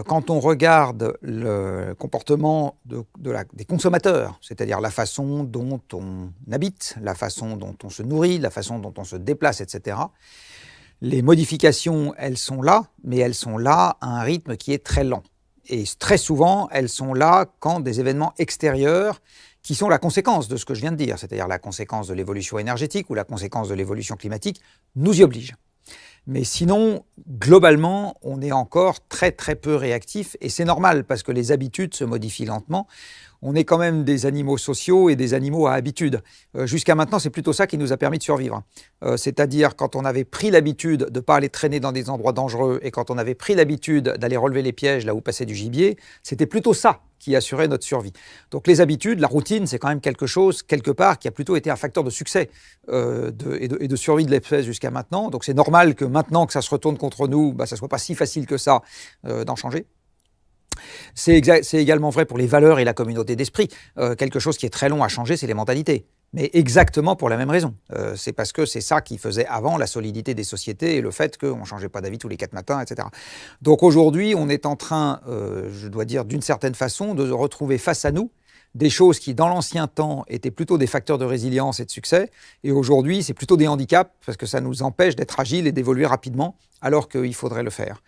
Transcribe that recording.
Quand on regarde le comportement des consommateurs, c'est-à-dire la façon dont on habite, la façon dont on se nourrit, la façon dont on se déplace, etc., les modifications, elles sont là, mais elles sont là à un rythme qui est très lent. Et très souvent, elles sont là quand des événements extérieurs qui sont la conséquence de ce que je viens de dire, c'est-à-dire la conséquence de l'évolution énergétique ou la conséquence de l'évolution climatique, nous y obligent. Mais sinon, globalement, on est encore très très peu réactif et c'est normal parce que les habitudes se modifient lentement. On est quand même des animaux sociaux et des animaux à habitude. Jusqu'à maintenant, c'est plutôt ça qui nous a permis de survivre. C'est-à-dire quand on avait pris l'habitude de ne pas aller traîner dans des endroits dangereux et quand on avait pris l'habitude d'aller relever les pièges là où passait du gibier, c'était plutôt ça qui assurait notre survie. Donc les habitudes, la routine, c'est quand même quelque chose, quelque part, qui a plutôt été un facteur de succès et de survie de l'espèce jusqu'à maintenant. Donc c'est normal que maintenant que ça se retourne contre nous, ça ne soit pas si facile que ça d'en changer. C'est également vrai pour les valeurs et la communauté d'esprit. Quelque chose qui est très long à changer, c'est les mentalités. Mais exactement pour la même raison. C'est parce que c'est ça qui faisait avant la solidité des sociétés et le fait qu'on ne changeait pas d'avis tous les 4 matins, etc. Donc aujourd'hui, on est en train, je dois dire d'une certaine façon, de retrouver face à nous des choses qui, dans l'ancien temps, étaient plutôt des facteurs de résilience et de succès. Et aujourd'hui, c'est plutôt des handicaps parce que ça nous empêche d'être agiles et d'évoluer rapidement alors qu'il faudrait le faire.